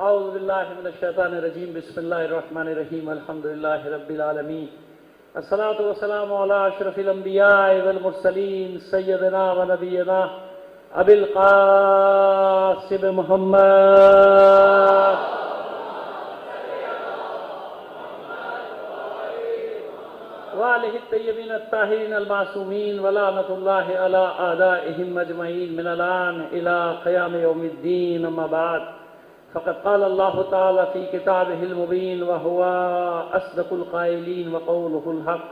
اعوذ باللہ من الشیطان الرجیم بسم اللہ الرحمن الرحیم الحمدللہ رب العالمین الصلاۃ والسلام علی اشرف الانبیاء والمرسلین سیدنا و نبینا ابی القاسم محمد وآلہ الطیبین الطاہرین المعصومین ولعنۃ اللہ علی اعدائہم اجمعین من الآن الی قیام یوم الدین اما بعد فقد قال اللہ تعالی فی کتابہ المبین وہو اصدق القائلین وقولہ الحق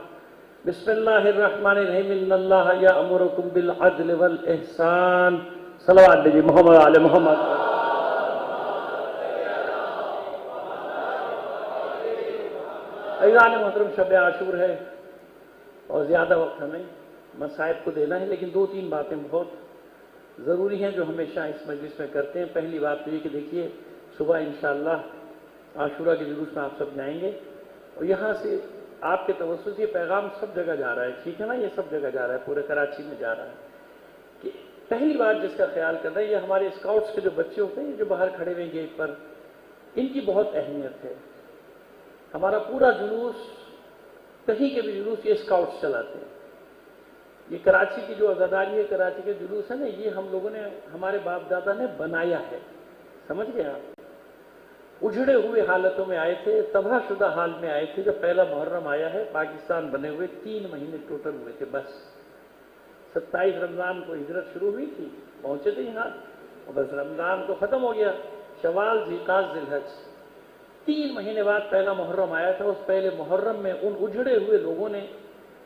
بسم اللہ الرحمن الرحیم ان اللہ یأمرکم بالعدل والاحسان صلوات دیجیے محمد علی محمد. عزیزان محترم، شب عاشور ہے اور زیادہ وقت ہمیں مصائب کو دینا ہے، لیکن دو تین باتیں بہت ضروری ہیں جو ہمیشہ اس مجلس میں کرتے ہیں. پہلی بات تو یہ کہ دیکھیے صبح انشاءاللہ عاشورہ کے جلوس میں آپ سب جائیں گے اور یہاں سے آپ کے توسط سے یہ پیغام سب جگہ جا رہا ہے، ٹھیک ہے نا، یہ سب جگہ جا رہا ہے، پورے کراچی میں جا رہا ہے کہ پہلی بات جس کا خیال کرنا ہے، یہ ہمارے اسکاؤٹس کے جو بچے ہوتے ہیں جو باہر کھڑے ہوئے گیٹ پر، ان کی بہت اہمیت ہے. ہمارا پورا جلوس، کہیں کے بھی جلوس، یہ اسکاؤٹس چلاتے ہیں. یہ کراچی کی جو عزاداری ہے، کراچی کے جلوس ہے نا، یہ ہم لوگوں نے، ہمارے باپ دادا نے بنایا ہے، سمجھ گئے آپ؟ اجڑے ہوئے حالتوں میں آئے تھے، تباہ شدہ حال میں آئے تھے. جب پہلا محرم آیا ہے، پاکستان بنے ہوئے 3 مہینے ٹوٹل ہوئے تھے بس. 27 رمضان کو ہجرت شروع ہوئی تھی، پہنچے تھے یہاں، اور بس رمضان تو ختم ہو گیا، شوال، ذیقعدہ، ذوالحج، 3 مہینے بعد پہلا محرم آیا تھا. اس پہلے محرم میں ان اجڑے ہوئے لوگوں نے،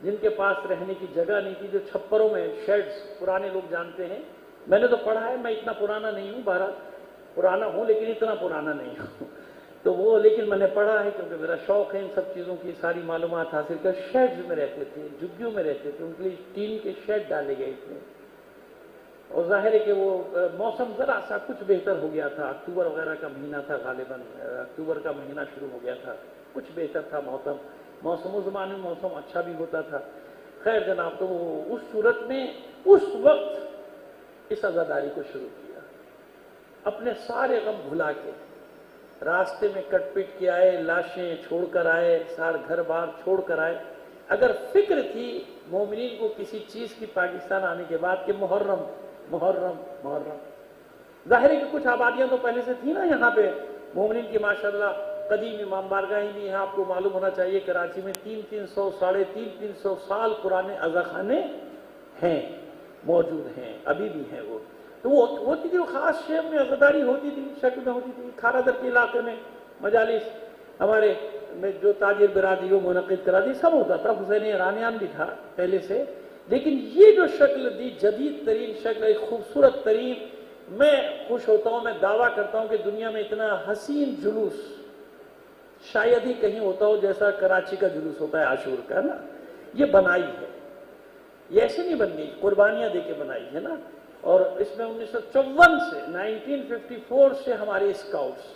جن کے پاس رہنے کی جگہ نہیں تھی، جو چھپروں میں، شیڈز، پرانے لوگ جانتے ہیں، میں نے تو پڑھا ہے، میں اتنا پرانا نہیں ہوں، بہرحال پرانا ہوں لیکن اتنا پرانا نہیں ہوں تو وہ، لیکن میں نے پڑھا ہے کیونکہ میرا شوق ہے ان سب چیزوں کی ساری معلومات حاصل کر. شیڈز میں رہتے تھے، جھگیوں میں رہتے تھے، ان کے لیے ٹین کے شیڈ ڈالے گئے تھے. اور ظاہر ہے کہ وہ موسم ذرا سا کچھ بہتر ہو گیا تھا، اکتوبر وغیرہ کا مہینہ تھا، غالباً اکتوبر کا مہینہ شروع ہو گیا تھا، کچھ بہتر تھا موسم و زمان میں موسم اچھا بھی ہوتا تھا. خیر جناب، تو وہ اس صورت میں اس وقت اس عزاداری کو شروع کیا، اپنے سارے غم بھلا کے. راستے میں کٹ پٹ کے آئے، لاشیں چھوڑ کر آئے، سارے گھر بار چھوڑ کر آئے. اگر فکر تھی مومنین کو کسی چیز کی پاکستان آنے کے بعد کہ محرم محرم محرم، ظاہر ہے کہ کچھ آبادیاں تو پہلے سے تھی نا یہاں پہ مومنین کی، ماشاءاللہ قدیم امام بارگاہیں بھی ہیں. آپ کو معلوم ہونا چاہیے کراچی میں 300 ساڑھے 300 سال پرانے عزاخانے ہیں، موجود ہیں، ابھی بھی ہیں. وہ تو وہ ہوتی تھی، وہ خاص شہر میں عزاداری ہوتی تھی، شکل میں ہوتی تھی. کھارا در کے علاقے میں مجالس ہمارے میں جو تاجر برادری وہ منعقد کرا دی، سب ہوتا تھا. حسین ایرانیان بھی تھا پہلے سے، لیکن یہ جو شکل دی، جدید ترین شکل، ایک خوبصورت ترین، میں خوش ہوتا ہوں، میں دعویٰ کرتا ہوں کہ دنیا میں اتنا حسین جلوس شاید ہی کہیں ہوتا ہو جیسا کراچی کا جلوس ہوتا ہے عاشور کا نا. یہ بنائی ہے، یہ ایسے نہیں بن گئی، قربانیاں دے کے بنائی ہے نا. اور اس میں 1954 سے 1954 سے ہمارے اسکاؤٹس،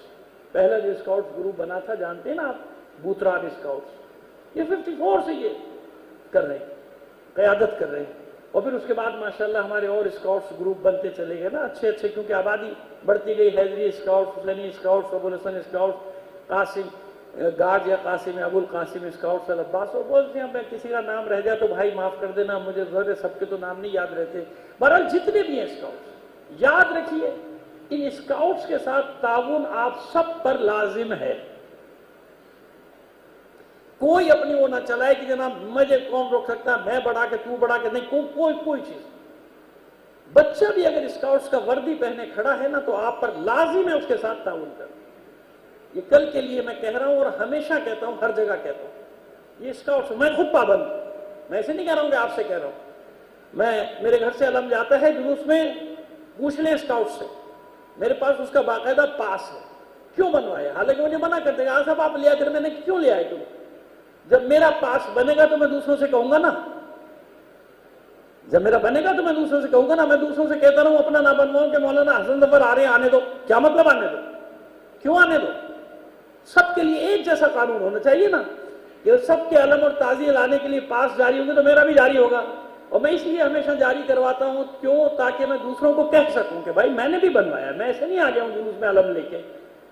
پہلا جو اسکاؤٹس گروپ بنا تھا جانتے ہیں نا آپ، بوتران اسکاؤٹس، یہ 54 سے یہ کر رہے ہیں، قیادت کر رہے ہیں. اور پھر اس کے بعد ماشاءاللہ ہمارے اور اسکاؤٹس گروپ بنتے چلے گئے نا، اچھے اچھے، کیونکہ آبادی بڑھتی گئی. حیدری اسکاؤٹس، حسینی اسکاؤٹس، ابو الحسن اسکاؤٹس، قاسم گارڈ یا قاسم ابو القاسم اسکاؤٹس، العباس، اور بولتے ہیں. میں کسی کا نام رہ جائے تو بھائی معاف کر دینا، مجھے ظاہر ہے سب کے تو نام نہیں یاد رہتے. بہرحال جتنے بھی ہیں اسکاؤٹس، یاد رکھیے ان اسکاؤٹس کے ساتھ تعاون آپ سب پر لازم ہے. کوئی اپنی وہ نہ چلائے کہ جناب مجھے کون روک سکتا ہے، میں بڑھا کے تو بڑھا کے، نہیں، کوئی چیز. بچہ بھی اگر اسکاؤٹس کا وردی پہنے کھڑا ہے نا تو آپ پر لازم ہے اس کے ساتھ تعاون کرنا. یہ کل کے لیے میں کہہ رہا ہوں اور ہمیشہ کہتا ہوں، ہر جگہ کہتا ہوں. یہ اسکاؤٹس، میں خود پابند، میں ایسے نہیں کہہ رہا ہوں کہ آپ سے کہہ رہا ہوں. میرے گھر سے علم جاتا ہے جلوس میں، پوچھ لیں اسکاؤٹ سے، میرے پاس اس کا باقاعدہ پاس ہے. کیوں بنوایا؟ حالانکہ مجھے منع کرتے ہیں، صاحب آپ لیا کر. میں نے کیوں لیا ہے تم؟ جب میرا پاس بنے گا تو میں دوسروں سے کہوں گا نا، جب میرا بنے گا تو میں دوسروں سے کہوں گا نا. میں دوسروں سے کہتا رہوں اپنا نہ بنواؤں کہ مولانا حسن ظفر آ رہے ہیں، آنے دو. کیا مطلب آنے دو؟ کیوں آنے دو؟ سب کے لیے ایک جیسا قانون ہونا چاہیے نا، کہ سب کے علم اور تعزیہ لانے کے لیے پاس جاری ہوں گے تو میرا بھی جاری ہوگا. اور میں اس لیے ہمیشہ جاری کرواتا ہوں، کیوں؟ تاکہ میں دوسروں کو کہہ سکوں کہ بھائی میں نے بھی بنوایا، میں ایسے نہیں آ جاؤں جلوس میں علم لے کے.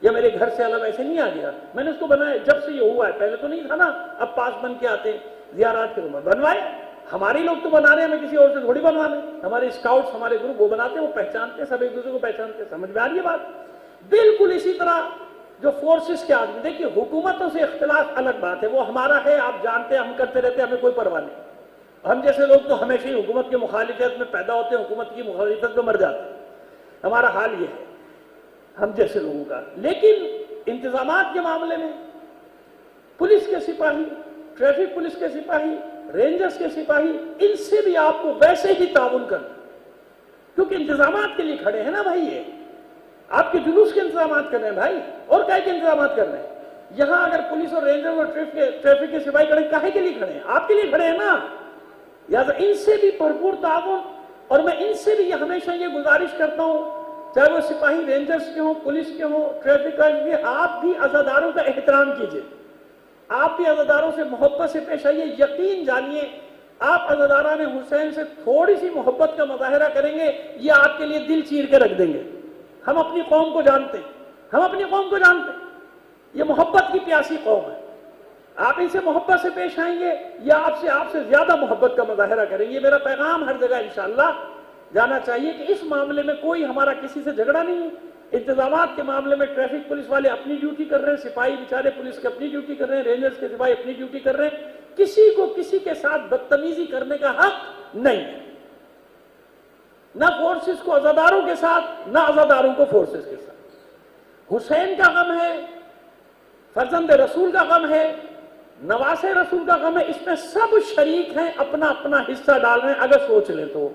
یا میرے گھر سے الگ ایسے نہیں آ گیا، میں نے اس کو بنایا جب سے یہ ہوا ہے، پہلے تو نہیں تھا نا، اب پاس بن کے آتے زیارات کے روم بنوائے، ہمارے لوگ تو بنا رہے ہیں، ہمیں کسی اور سے تھوڑی بنوانے، ہمارے اسکاؤٹس ہمارے گروپ وہ بناتے ہیں، وہ پہچانتے ہیں، سب ایک دوسرے کو پہچانتے ہیں، سمجھ میں آ رہی ہے بات؟ بالکل اسی طرح جو فورسز کے آدمی، دیکھیے حکومتوں سے اختلاف الگ بات ہے، وہ ہمارا ہے، آپ جانتے ہیں، ہم کرتے رہتے ہیں، ہمیں کوئی پرواہ نہیں، ہم جیسے لوگ تو ہمیشہ ہی حکومت کی مخالفت میں پیدا ہوتے ہیں، حکومت کی مخالفت میں مر جاتے ہیں، ہمارا حال یہ ہے ہم جیسے لوگوں کا۔ لیکن انتظامات کے معاملے میں پولیس کے سپاہی، ٹریفک پولیس کے سپاہی، رینجرز کے سپاہی، ان سے بھی آپ کو ویسے ہی تعاون کرنا، کیونکہ انتظامات کے لیے کھڑے ہیں نا بھائی، یہ آپ کے جلوس کے انتظامات کر رہے ہیں بھائی، اور کاہے کے انتظامات کر رہے ہیں؟ یہاں اگر پولیس اور رینجر اور ٹریفک کے سپاہی کھڑے ہیں، کاہے کے لیے کھڑے ہیں؟ آپ کے لیے کھڑے ہیں نا، لہٰذا ان سے بھی بھرپور تعاون، اور میں ان سے بھی ہمیشہ یہ گزارش کرتا ہوں، چاہے وہ سپاہی رینجرز کے ہوں، پولیس کے ہوں، ٹریفک کے، آپ بھی عزاداروں کا احترام کیجئے، آپ بھی عزاداروں سے محبت سے پیش آئیے، یقین جانیے آپ عزاداران حسین سے تھوڑی سی محبت کا مظاہرہ کریں گے، یہ آپ کے لیے دل چیر کے رکھ دیں گے۔ ہم اپنی قوم کو جانتے ہیں، ہم اپنی قوم کو جانتے ہیں، یہ محبت کی پیاسی قوم ہے، آپ ان سے محبت سے پیش آئیں گے، یا آپ سے زیادہ محبت کا مظاہرہ کریں گے۔ یہ میرا پیغام ہر جگہ انشاءاللہ جانا چاہیے کہ اس معاملے میں کوئی ہمارا کسی سے جھگڑا نہیں ہے۔ انتظامات کے معاملے میں ٹریفک پولیس والے اپنی ڈیوٹی کر رہے ہیں، سپاہی بیچارے پولیس کے اپنی ڈیوٹی کر رہے ہیں، رینجرز کے سپاہی اپنی ڈیوٹی کر رہے ہیں، کسی کو کسی کے ساتھ بدتمیزی کرنے کا حق نہیں ہے، نہ فورسز کو عزاداروں کے ساتھ، نہ عزاداروں کو فورسز کے ساتھ۔ حسین کا غم ہے، فرزند رسول کا غم ہے، نواز رسول کا غم ہے، اس میں سب شریک ہیں، اپنا اپنا حصہ ڈال رہے ہیں، اگر سوچ لیں تو۔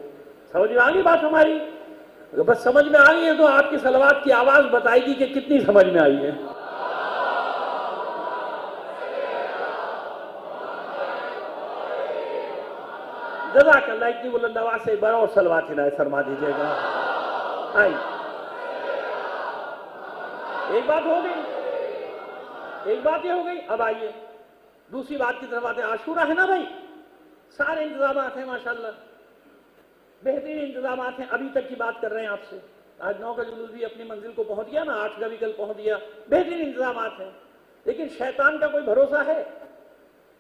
سمجھ میں آ گئی بات ہماری؟ بس سمجھ میں آ گئی ہے تو آپ کی صلوات کی آواز بتائے گی کہ کتنی سمجھ میں آئی ہے۔ جزاک اللہ، اتنی بلند آواز سے ایک بار اور صلوات عنایت فرما دیجیے گا۔ آئیے، ایک بات ہو گئی، ایک بات یہ ہو گئی، اب آئیے دوسری بات کی طرف آتے ہیں۔ عاشورہ ہے نا بھائی، سارے انتظامات ہیں ماشاءاللہ، بہترین انتظامات ہیں، ابھی تک کی بات کر رہے ہیں آپ سے، آج 9 کا جلوس بھی اپنی منزل کو پہنچ گیا نا، 8 کا بھی کل پہنچ گیا، بہترین انتظامات ہیں، لیکن شیطان کا کوئی بھروسہ ہے؟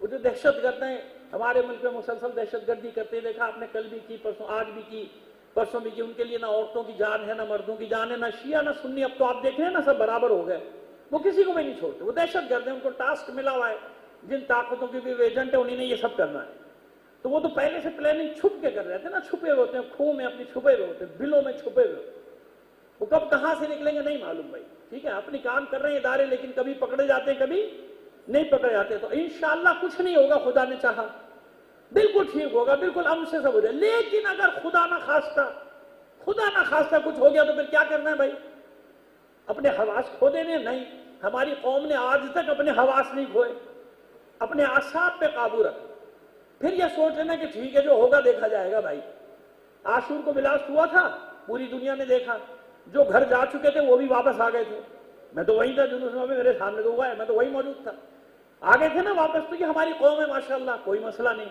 وہ جو دہشت گرد ہیں ہمارے ملک میں مسلسل دہشت گردی کرتے، دیکھا آپ نے، کل بھی کی، پرسوں آج بھی کی، پرسوں بھی کی، ان کے لیے نہ عورتوں کی جان ہے، نہ مردوں کی جان ہے، نہ شیعہ نہ سنی، اب تو آپ دیکھ رہے ہیں نا سب برابر ہو گئے، وہ کسی کو بھی نہیں چھوڑتے، وہ دہشت گرد ہیں، ان کو ٹاسک ملا ہوا ہے، جن طاقتوں کے بھی ایجنٹ ہیں انہیں نے یہ سب کرنا ہے، تو وہ تو پہلے سے پلاننگ چھپ کے کر رہے تھے نا، چھپے ہوتے ہیں کھو میں، اپنی چھپے ہوئے ہوتے ہیں، بلوں میں چھپے ہوئے ہوتے ہیں، وہ کب کہاں سے نکلیں گے نہیں معلوم بھائی، ٹھیک ہے، اپنی کام کر رہے ہیں ادارے، لیکن کبھی پکڑے جاتے ہیں، کبھی نہیں پکڑے جاتے، تو انشاءاللہ کچھ نہیں ہوگا، خدا نے چاہا بالکل ٹھیک ہوگا، بالکل امن سے سب ہو جائے، لیکن اگر خدا نہ خواستہ کچھ ہو گیا تو پھر کیا کرنا ہے بھائی؟ اپنے حواس کھو دینے؟ نہیں، ہماری قوم نے آج تک اپنے حواس نہیں کھوئے، اپنے اعصاب پہ قابو رکھ، پھر یہ سوچ لینا کہ ٹھیک ہے جو ہوگا دیکھا جائے گا بھائی۔ عاشور کو بلاسٹ ہوا تھا، پوری دنیا نے دیکھا، جو گھر جا چکے تھے وہ بھی واپس آ گئے تھے، میں تو وہیں تھا جلوس میں، میرے سامنے تو ہوا ہے، میں تو وہیں موجود تھا، آگے تھے نا واپس، تو یہ ہماری قوم ہے ماشاءاللہ، کوئی مسئلہ نہیں،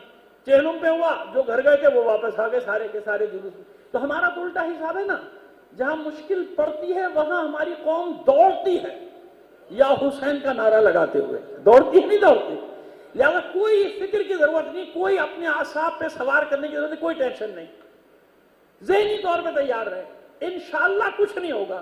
چہلم پہ ہوا، جو گھر گئے تھے وہ واپس آ گئے سارے کے سارے جلوس میں، تو ہمارا تو الٹا حساب ہے نا، جہاں مشکل پڑتی ہے وہاں ہماری قوم دوڑتی ہے، یا حسین کا نعرہ لگاتے ہوئے دوڑتی ہے، نہیں دوڑتی، لہذا کوئی فکر کی ضرورت نہیں، کوئی اپنے اعصاب پہ سوار کرنے کی ضرورت نہیں، کوئی ٹینشن نہیں، ذہنی طور پہ تیار رہے، انشاءاللہ کچھ نہیں ہوگا،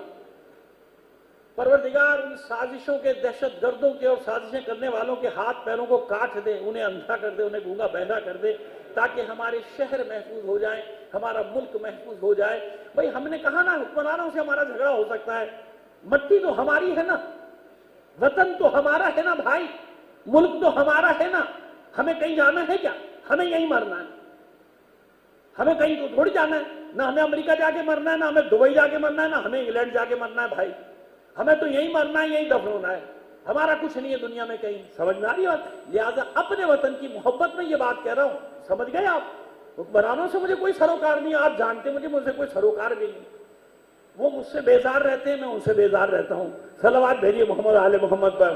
پروردگار ان سازشوں کے، دہشت گردوں کے اور سازشیں کرنے والوں کے ہاتھ پیروں کو کاٹ دے، انہیں اندھا کر دے، انہیں گونگا بہرا کر دے، تاکہ ہمارے شہر محفوظ ہو جائیں، ہمارا ملک محفوظ ہو جائے۔ بھئی ہم نے کہا نا حکمرانوں سے ہمارا جھگڑا ہو سکتا ہے، مٹی تو ہماری ہے نا، وطن تو ہمارا ہے نا بھائی، ملک تو ہمارا ہے نا، ہمیں کہیں جانا ہے کیا؟ ہمیں یہیں مرنا ہے، ہمیں کہیں تو تھوڑی جانا ہے، نہ ہمیں امریکہ جا کے مرنا ہے، نہ ہمیں دبئی جا کے مرنا ہے، نہ ہمیں انگلینڈ جا کے مرنا ہے بھائی، ہمیں تو یہیں مرنا ہے، یہیں دفن ہونا ہے، ہمارا کچھ نہیں ہے دنیا میں کہیں، سمجھ میں آ رہی بات؟ لہٰذا اپنے وطن کی محبت میں یہ بات کہہ رہا ہوں، سمجھ گئے آپ؟ حکمرانوں سے مجھے کوئی سروکار نہیں، آپ جانتے مجھ سے کوئی سروکار بھی نہیں، وہ مجھ سے بیزار رہتے ہیں، میں ان سے بیزار رہتا ہوں، صلوات بھیجیے محمد آل محمد پر۔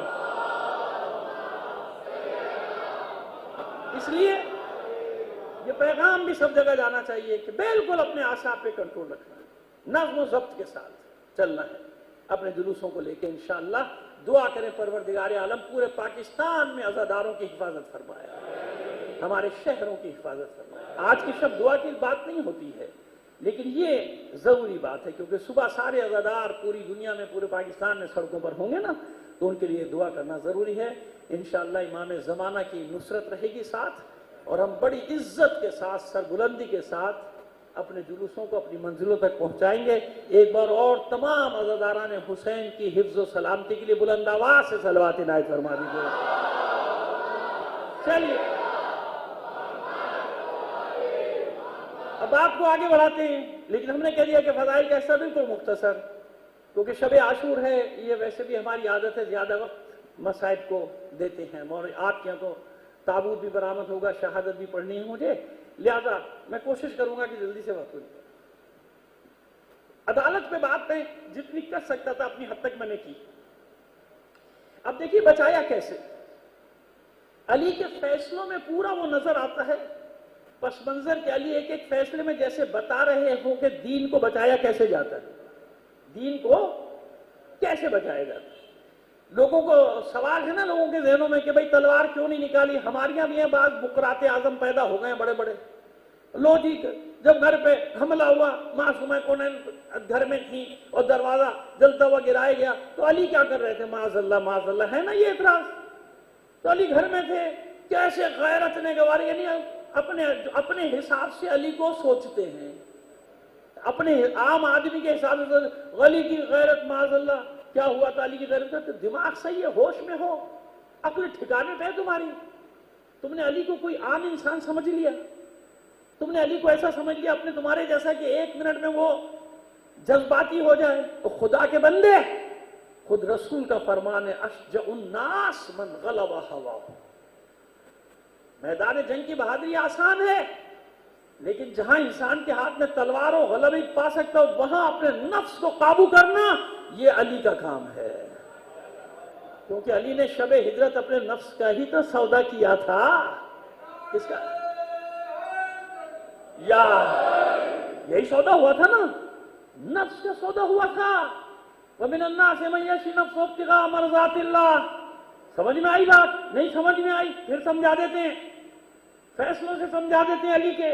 اس لیے یہ پیغام بھی سب جگہ جانا چاہیے کہ بالکل اپنے اعصاب پہ کنٹرول رکھنا ہے، نظم و ضبط کے ساتھ چلنا ہے، اپنے جلوسوں کو لے کے انشاءاللہ دعا کریں پروردگار عالم پورے پاکستان میں عزاداروں کی حفاظت فرمائے، ہمارے شہروں کی حفاظت فرمائے۔ آج کی شب دعا کی بات نہیں ہوتی ہے، لیکن یہ ضروری بات ہے کیونکہ صبح سارے عزادار پوری دنیا میں پورے پاکستان میں سڑکوں پر ہوں گے نا، تو ان کے لیے دعا کرنا ضروری ہے۔ انشاءاللہ امام زمانہ کی نصرت رہے گی ساتھ، اور ہم بڑی عزت کے ساتھ سربلندی کے ساتھ اپنے جلوسوں کو اپنی منزلوں تک پہنچائیں گے۔ ایک بار اور تمام عزاداران حسین کی حفظ و سلامتی کے لیے بلند آواز سے صلوات عنایت فرما دیجیے۔ چلیے اب آپ کو آگے بڑھاتے ہیں، لیکن ہم نے کہہ دیا کہ فضائل کا حصہ بالکل مختصر، کیونکہ شب عاشور ہے، یہ ویسے بھی ہماری عادت ہے زیادہ وقت مصائب کو دیتے ہیں، اور آپ کے یہاں تو تابوت بھی برآمد ہوگا، شہادت بھی پڑھنی ہے مجھے، لہذا میں کوشش کروں گا کہ جلدی سے وقت ہو جائے۔ عدالت پہ بات میں جتنی کر سکتا تھا اپنی حد تک میں نے کی۔ اب دیکھیے بچایا کیسے؟ علی کے فیصلوں میں پورا وہ نظر آتا ہے، پس منظر کہ علی ایک ایک فیصلے میں جیسے بتا رہے ہوں کہ دین کو بچایا کیسے جاتا ہے، دین کو کیسے بچایا جاتا ہے۔ لوگوں کو سوال ہے نا لوگوں کے ذہنوں میں کہ بھئی تلوار کیوں نہیں نکالی؟ ہمارے یہاں بھی ہیں بعض بکرات اعظم پیدا ہو گئے ہیں بڑے بڑے، لو جی جب گھر پہ حملہ ہوا معصومہ کونین گھر میں تھی اور دروازہ جلتا ہوا گرایا گیا تو علی کیا کر رہے تھے؟ معاذ اللہ ہے نا یہ اعتراض؟ تو علی گھر میں تھے، کیسے غیرت نے گواری، یعنی اپنے حساب سے علی کو سوچتے ہیں، اپنے عام آدمی کے حساب سے علی کی غیرت معاذ اللہ کیا ہوا تھا، علی کی غیرت تو دماغ صحیح ہے، ہوش میں ہو، عقل ٹھکانے پہ تمہاری، تم نے علی کو کوئی عام انسان سمجھ لیا، تم نے علی کو ایسا سمجھ لیا اپنے تمہارے جیسا کہ ایک منٹ میں وہ جذباتی ہو جائے۔ تو خدا کے بندے، خود رسول کا فرمان ہے اشجع الناس من غلب ہواہ، میدان جنگ کی بہادری آسان ہے، لیکن جہاں انسان کے ہاتھ میں تلوار و غلبہ پا سکتا ہو وہاں اپنے نفس کو قابو کرنا یہ علی کا کام ہے، کیونکہ علی نے شب ہجرت اپنے نفس کا ہی تو سودا کیا تھا۔ کس کا؟ یا یہی سودا ہوا تھا نا، نفس کا سودا ہوا تھا۔ وَمِنَ النَّاسِ مَن يَشْرِي نَفْسَهُ ابْتِغَاءَ مَرْضَاتِ اللَّهِ۔ سمجھ میں آئی بات؟ نہیں سمجھ میں آئی پھر سمجھا دیتے ہیں، فیصلوں سے سمجھا دیتے ہیں علی کے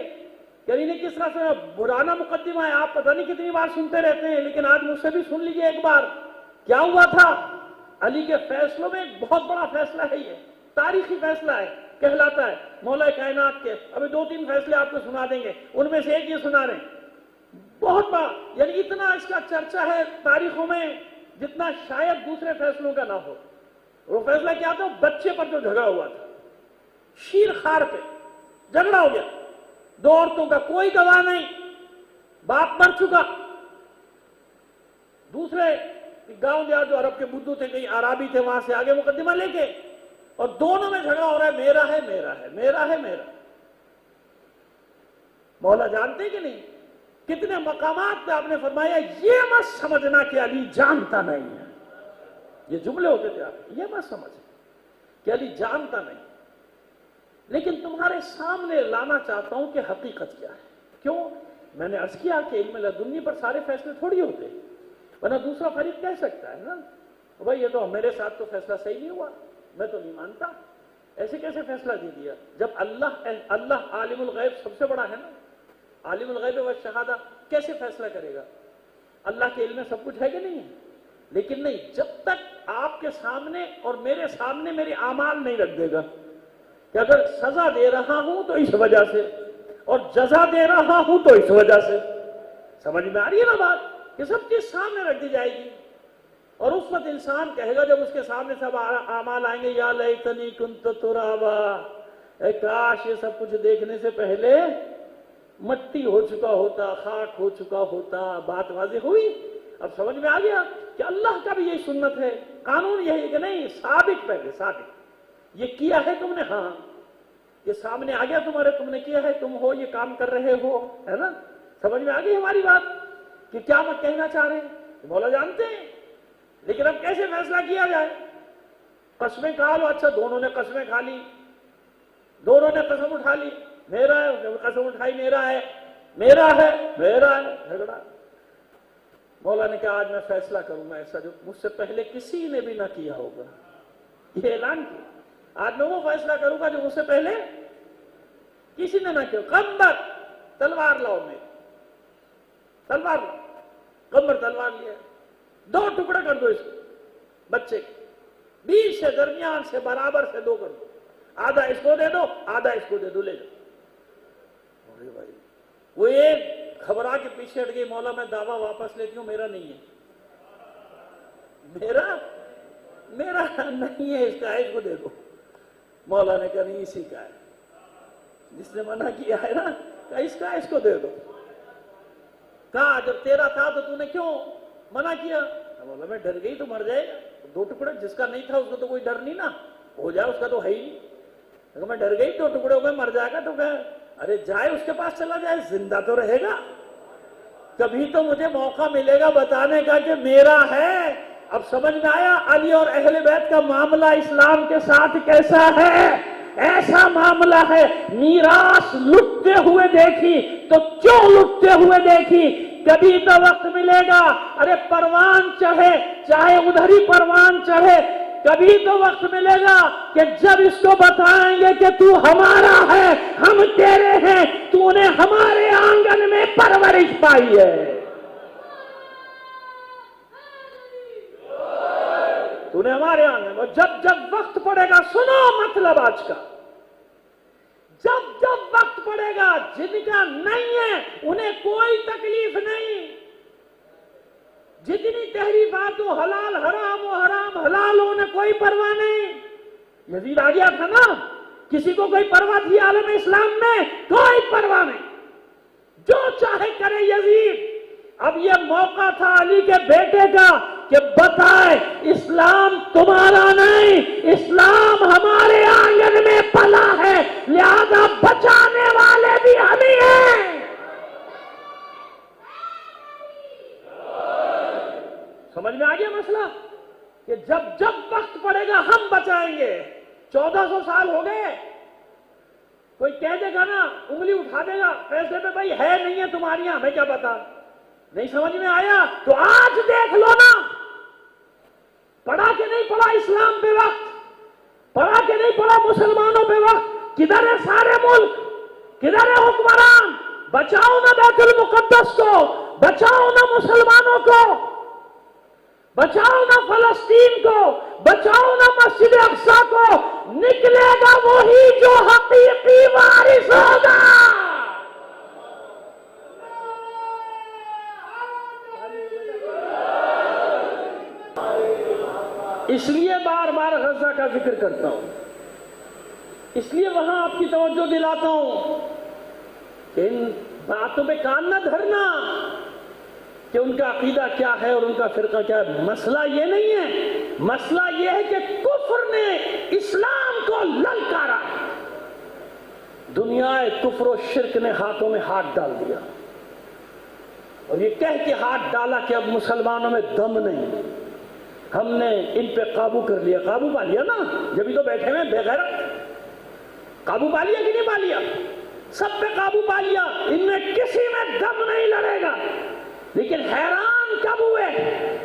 کہ علی نے کس طرح سے برانا مقدمہ ہے، آپ پتہ نہیں کتنی بار سنتے رہتے ہیں، لیکن آج مجھ سے بھی سن لیجئے ایک بار کیا ہوا تھا۔ علی کے فیصلوں میں ایک بہت بڑا فیصلہ ہے، یہ تاریخی فیصلہ ہے، کہلاتا ہے مولا کائنات کے، ابھی دو تین فیصلے آپ کو سنا دیں گے، ان میں سے ایک یہ سنا رہے ہیں، بہت بڑا، یعنی اتنا اس کا چرچا ہے تاریخوں میں جتنا شاید دوسرے فیصلوں کا نہ ہو۔ وہ فیصلہ کیا تھا؟ بچے پر جو جھگڑا ہوا تھا، شیر خار پہ جھگڑا ہو گیا، دو عورتوں کا، کوئی گواہ نہیں، باپ مر چکا، دوسرے گاؤں جا جو عرب کے بدو تھے، کہیں عرابی تھے، وہاں سے آگے مقدمہ لے کے، اور دونوں میں جھگڑا ہو رہا ہے، میرا ہے میرا ہے میرا ہے میرا۔ مولا جانتے کہ نہیں کتنے مقامات پہ آپ نے فرمایا یہ مت سمجھنا کہ علی جانتا نہیں ہے، یہ جملے ہوتے تھے آپ، یہ مت سمجھ کہ علی جانتا نہیں، لیکن تمہارے سامنے لانا چاہتا ہوں کہ حقیقت کیا ہے۔ کیوں؟ میں نے عرض کیا کہ علم لدنی پر سارے فیصلے تھوڑی ہوتے، ورنہ دوسرا فریق کہہ سکتا ہے نا بھائی یہ تو میرے ساتھ تو فیصلہ صحیح نہیں ہوا، میں تو نہیں مانتا، ایسے کیسے فیصلہ دے دیا؟ جب اللہ عالم الغیب سب سے بڑا ہے نا، عالم الغیب والشہادہ، کیسے فیصلہ کرے گا؟ اللہ کے علم میں سب کچھ ہے کہ نہیں ہے؟ لیکن نہیں، جب تک آپ کے سامنے اور میرے سامنے میرے اعمال نہیں رکھ دے گا کہ اگر سزا دے رہا ہوں تو اس وجہ سے اور جزا دے رہا ہوں تو اس وجہ سے، سمجھ میں آ رہی ہے نا بات؟ کہ سب چیز سامنے رکھ دی جائے گی، اور اس وقت انسان کہے گا جب اس کے سامنے سب اعمال آئیں گے، یا لیتنی کنت ترابا، اے کاش یہ سب کچھ دیکھنے سے پہلے مٹی ہو چکا ہوتا، خاک ہو چکا ہوتا۔ بات واضح ہوئی؟ اب سمجھ میں آ گیا کہ اللہ کا بھی یہی سنت ہے، قانون یہی ہے کہ نہیں، ثابت پہلے ثابت، یہ کیا ہے تم نے، ہاں یہ سامنے آ گیا تمہارے، تم نے کیا ہے، تم ہو یہ کام کر رہے ہو، ہے نا؟ سمجھ میں آ گئی ہماری بات کہ کیا میں کہنا چاہ رہے ہیں؟ مولا جانتے ہیں، لیکن اب کیسے فیصلہ کیا جائے؟ قسمیں کھا لو، اچھا دونوں نے قسمیں کھا لی، دونوں نے قسم اٹھا لی، میرا ہے، قسم اٹھائی میرا ہے میرا ہے میرا ہے، جھگڑا۔ مولا نے کہا آج میں فیصلہ کروں گا ایسا جو مجھ سے پہلے کسی نے بھی نہ کیا ہوگا. یہ اعلان کیا آج میں وہ فیصلہ کروں گا جو مجھ سے پہلے کسی نے نہ کیا. قمبر تلوار لاؤ میری, تلوار لاؤ. قمبر تلوار لیا, 2 ٹکڑے کر دو اس کو بچے کے, بیچ سے درمیان سے برابر سے 2 کر دو. آدھا اس کو دے دو, آدھا اس کو دے دو, لے جاؤ. ارے بھائی وہ ایک گھبرا کے پیچھے ہٹ گئی, مولا میں دعویٰ واپس لیتی ہوں, میرا نہیں ہے, میرا نہیں ہے, اس کا ہے, اس کو دے دو. مولا نے کہا نہیں اسی کا ہے, جس نے منع کیا ہے نا, کہا اس کا ہے, اس کو دے دو. کہا جب تیرا تھا تو نے کیوں منع کیا؟ مولا میں ڈر گئی تو مر جائے گا. 2 ٹکڑے جس کا نہیں تھا اس کو تو کوئی ڈر نہیں نا, ہو جائے اس کا تو ہے ہی نہیں. میں ڈر گئی 2 ٹکڑوں میں مر جائے گا. تو کہ ارے جائے اس کے پاس چلا جائے, زندہ تو رہے گا, کبھی تو مجھے موقع ملے گا بتانے کا کہ میرا ہے. اب سمجھ میں آیا علی اور اہل بیت کا معاملہ اسلام کے ساتھ کیسا ہے. ایسا معاملہ ہے, میراث لٹتے ہوئے دیکھی تو کیوں لٹتے ہوئے دیکھی, کبھی تو وقت ملے گا, ارے پروان چڑھے چاہے ادھر ہی پروان چڑھے, کبھی تو وقت ملے گا کہ جب اس کو بتائیں گے کہ تو ہمارا ہے, ہم تیرے ہیں, تو نے ہمارے آنگن میں پرورش پائی ہے, تو نے ہمارے آنگن میں. جب وقت پڑے گا, سنو مطلب آج کا, جب وقت پڑے گا جن کا نہیں ہے انہیں کوئی تکلیف نہیں. جتنی تحریفات ہو حلال حرام ہو حرام حلال ہو, انہیں کوئی پرواہ نہیں. یزید آ گیا تھا نا, کسی کو کوئی پرواہ تھی عالم اسلام میں؟ کوئی پرواہ نہیں, جو چاہے کرے یزید. اب یہ موقع تھا علی کے بیٹے کا کہ بتائے اسلام تمہارا نہیں, اسلام ہمارے آنگن میں پلا ہے, لہذا بچانے والے بھی ہم ہی ہیں. سمجھ میں آ گیا مسئلہ کہ جب وقت پڑے گا ہم بچائیں گے. 1400 سال ہو گئے, کوئی کہہ دے گا نا, انگلی اٹھا دے گا فیصلے پہ, بھائی ہے نہیں ہے تمہاری, ہمیں کیا پتا. نہیں سمجھ میں آیا تو آج دیکھ لو نا, پڑھا کہ نہیں پڑھا اسلام پہ وقت, پڑھا کہ نہیں پڑھا مسلمانوں پہ وقت. کدھر ہے سارے ملک, کدھر ہے حکمران؟ بچاؤ نا بیت المقدس کو, بچاؤ نا مسلمانوں کو, بچاؤ نا فلسطین کو, بچاؤ نا مسجد اقصی کو. نکلے گا وہی جو حقیقی وارث ہوگا. اس لیے بار بار غزہ کا ذکر کرتا ہوں, اس لیے وہاں آپ کی توجہ دلاتا ہوں کہ ان باتوں پہ کان نہ دھرنا کہ ان کا عقیدہ کیا ہے اور ان کا فرقہ کیا ہے. مسئلہ یہ نہیں ہے, مسئلہ یہ ہے کہ کفر نے اسلام کو للکارا, دنیا کفر و شرک نے ہاتھوں میں ہاتھ ڈال دیا اور یہ کہہ کے ہاتھ ڈالا کہ اب مسلمانوں میں دم نہیں, ہم نے ان پہ قابو کر لیا. قابو پا لیا نا, جبھی تو بیٹھے ہوئے بے غیرت. قابو پا لیا کہ نہیں پا لیا؟ سب پہ قابو پا لیا, ان میں کسی میں دم نہیں لڑے گا. لیکن حیران کب ہوئے؟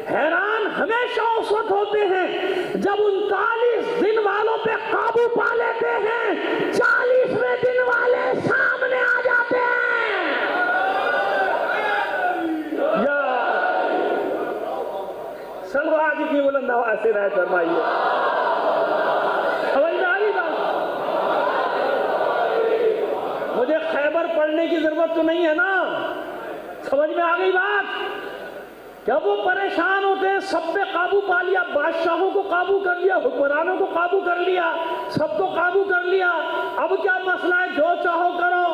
حیران ہمیشہ اس وقت ہوتے ہیں جب 39 دن والوں پہ قابو پا لیتے ہیں, 40ویں دن والے سامنے آ جاتے ہیں. سلو آج کی بلند آواز سے رائے فرمائیے. سمجھ میں آ رہی بات؟ مجھے خیبر پڑھنے کی ضرورت تو نہیں ہے نا, سمجھ میں آ گئی بات؟ جب وہ پریشان ہوتے ہیں, سب پہ قابو پا لیا, بادشاہوں کو قابو کر لیا, حکمرانوں کو قابو کر لیا, سب کو قابو کر لیا. اب کیا مسئلہ ہے؟ جو چاہو کرو,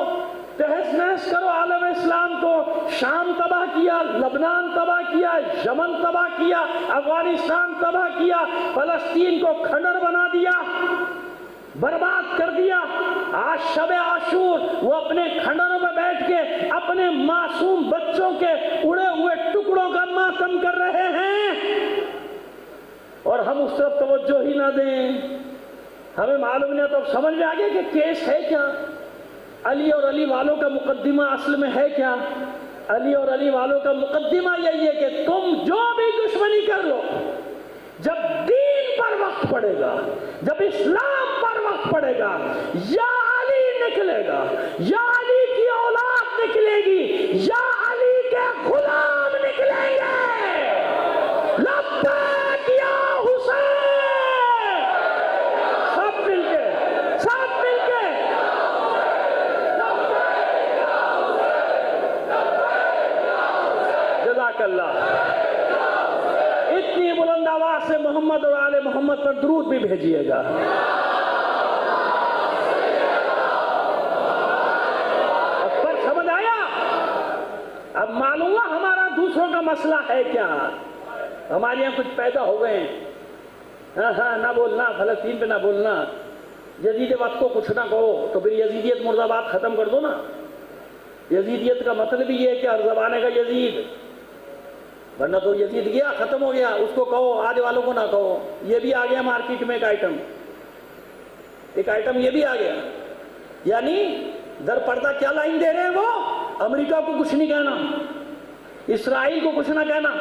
تہس نہس کرو عالم اسلام کو. شام تباہ کیا, لبنان تباہ کیا, یمن تباہ کیا, افغانستان تباہ کیا, فلسطین کو کھنڈر بنا دیا, برباد کر دیا. آج شب عاشور وہ اپنے کھنڈروں میں بیٹھ کے اپنے معصوم بچوں کے اڑے ہوئے ٹکڑوں کا ماتم کر رہے ہیں اور ہم اس طرف توجہ ہی نہ دیں. ہمیں معلوم نہیں. تو سمجھ میں آ گیا کہ کیس ہے کیا, علی اور علی والوں کا مقدمہ اصل میں ہے کیا. علی اور علی والوں کا مقدمہ یہی ہے کہ تم جو بھی دشمنی کر لو، جب دین پر وقت پڑے گا، جب اسلام پر وقت پڑے گا، یا علی نکلے گا، یا علی کی اولاد نکلے گی، یا علی کے غلام نکلیں گے۔ لبیک یا حسین، سب مل کے، سب مل کے جزاک اللہ۔ اتنی بلند آواز سے محمد اور آل محمد پر درود بھی بھیجیے گا۔ اب پر سمجھ آیا؟ اب معلوم ہوا ہمارا دوسروں کا مسئلہ ہے کیا؟ ہمارے یہاں کچھ پیدا ہو گئے ہیں، ہاں نہ بولنا، فلسطین پہ نہ بولنا، یزید وقت کو کچھ نہ کہو، تو پھر یزیدیت مرد آباد ختم کر دو نا۔ یزیدیت کا مطلب ہی یہ ہے کہ ہر زمانے کا یزید، ورنہ تو یزید گیا، ختم ہو گیا، اس کو کہو، آج والوں کو نہ کہو۔ یہ بھی آ گیا مارکیٹ میں ایک آئٹم یہ بھی آ گیا، یعنی در پردہ کیا لائن دے رہے ہیں وہ؟ امریکہ کو کچھ نہیں کہنا، اسرائیل کو کچھ نہ کہنا،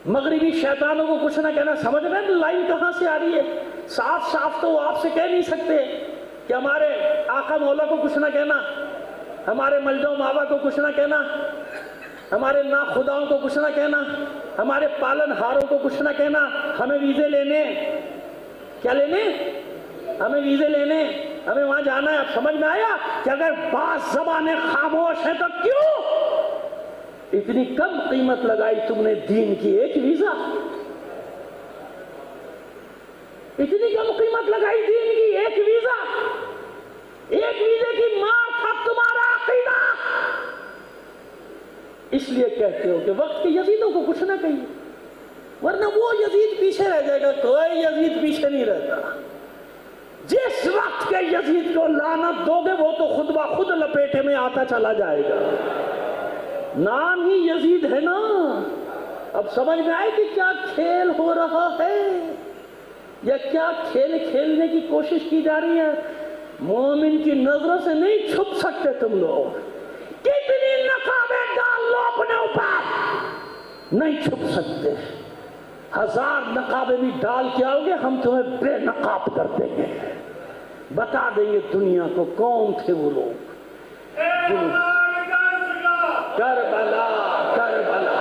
مغربی شیطانوں کو کچھ نہ کہنا۔ سمجھ رہے ہیں لائن کہاں سے آ رہی ہے؟ صاف صاف تو وہ آپ سے کہہ نہیں سکتے کہ ہمارے آقا مولا کو کچھ نہ کہنا، ہمارے ملجا و ماوا کو کچھ نہ کہنا، ہمارے ناخداؤں کو کچھ نہ کہنا، ہمارے پالن ہاروں کو کچھ نہ کہنا۔ ہمیں ویزے لینے، کیا لینے؟ ہمیں ویزے لینے، ہمیں وہاں جانا ہے۔ اب سمجھ میں آیا کہ اگر بعض زبانیں خاموش ہیں تو کیوں اتنی کم قیمت لگائی تم نے دین کی؟ ایک ویزا، اتنی کم قیمت لگائی دین کی، ایک ویزا، ایک ویزے کی مار تھا تمہارا عقیدہ۔ اس لیے کہتے ہو کہ وقت کے یزیدوں کو کچھ نہ کہیے، ورنہ وہ یزید پیچھے رہ جائے گا۔ کوئی یزید پیچھے نہیں رہتا۔ جس وقت کے یزید کو لعنت دو گے وہ تو خود بخود لپیٹے میں آتا چلا جائے گا۔ نام ہی یزید ہے نا۔ اب سمجھ میں آئے کہ کیا کھیل ہو رہا ہے، یا کیا کھیل کھیلنے کی کوشش کی جا رہی ہے۔ مومن کی نظروں سے نہیں چھپ سکتے تم لوگ، کتنی نقابیں ڈال لو اپنے اوپر، نہیں چھپ سکتے۔ 1000 نقابیں بھی ڈال کے آؤ گے، ہم تمہیں بے نقاب کر دیں گے، بتا دیں گے دنیا کو کون تھے وہ لوگ۔ کربلا کربلا کربلا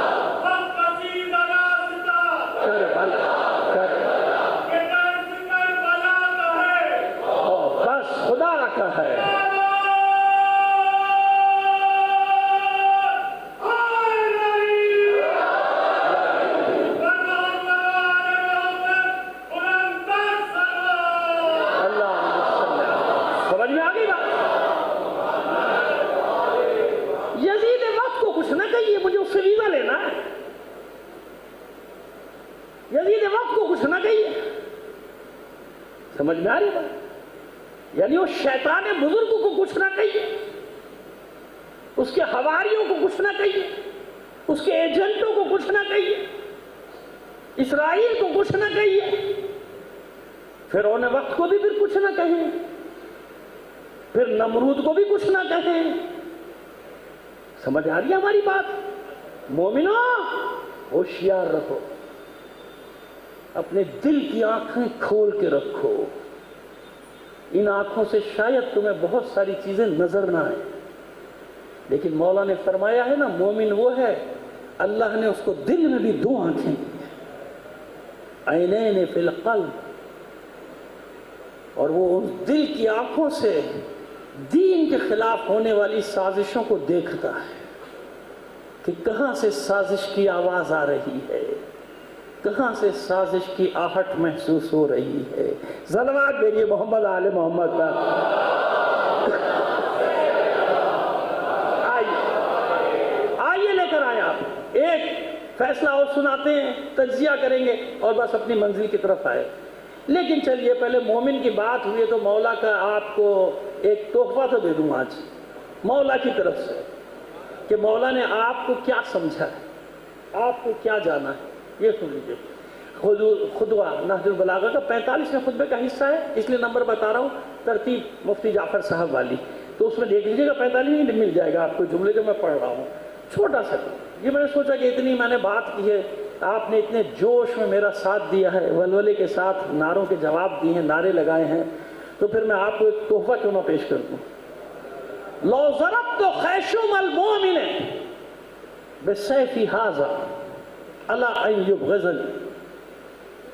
بس خدا کا ہے۔ سمجھ میں آ گئی بات؟ یزید وقت کو کچھ نہ کہیے، مجھے اس سے ویزا لینا ہے۔ یزید وقت کو کچھ نہ کہیے، سمجھ میں آ رہی بات؟ یعنی وہ شیطان بزرگ کو کچھ نہ کہیے، اس کے حواریوں کو کچھ نہ کہیے، اس کے ایجنٹوں کو کچھ نہ کہیے، اسرائیل کو کچھ نہ کہیے، فرعون وقت کو بھی پھر کچھ نہ کہیں، پھر نمرود کو بھی کچھ نہ کہیں۔ سمجھ آ رہی ہے ہماری بات؟ مومنو ہوشیار رہو، اپنے دل کی آنکھیں کھول کے رکھو۔ ان آنکھوں سے شاید تمہیں بہت ساری چیزیں نظر نہ آئیں، لیکن مولا نے فرمایا ہے نا، مومن وہ ہے اللہ نے اس کو دل میں بھی 2 آنکھیں دی، عینین فی القلب، اور وہ ان دل کی آنکھوں سے دین کے خلاف ہونے والی سازشوں کو دیکھتا ہے کہ کہاں سے سازش کی آواز آ رہی ہے، کہاں سے سازش کی آہٹ محسوس ہو رہی ہے۔ صلوات بھیجیے محمد آل محمد پر۔ آئیے لے کر آئے آپ ایک فیصلہ اور سناتے ہیں، تجزیہ کریں گے اور بس اپنی منزل کی طرف آئے۔ لیکن چلیے پہلے مومن کی بات ہوئی ہے تو مولا کا آپ کو ایک تحفہ تو دے دوں آج مولا کی طرف سے، کہ مولا نے آپ کو کیا سمجھا ہے، آپ کو کیا جانا ہے، یہ سن لیجیے۔ خطبہ نہج البلاغہ کا 45ویں خطبے کا حصہ ہے، اس لیے نمبر بتا رہا ہوں، ترتیب مفتی جعفر صاحب والی، تو اس میں دیکھ لیجیے گا 45 مل جائے گا آپ کو جملے جو میں پڑھ رہا ہوں۔ چھوٹا سا یہ میں نے سوچا کہ اتنی میں نے بات کی ہے، آپ نے اتنے جوش میں میرا ساتھ دیا ہے، ولولے کے ساتھ نعروں کے جواب دیے ہیں، نعرے لگائے ہیں، تو پھر میں آپ کو ایک تحفہ کیوں نہ پیش کر دوں۔ لو ضربت خیشوم المؤمن بالسیف ھذا الا ان یبغضنی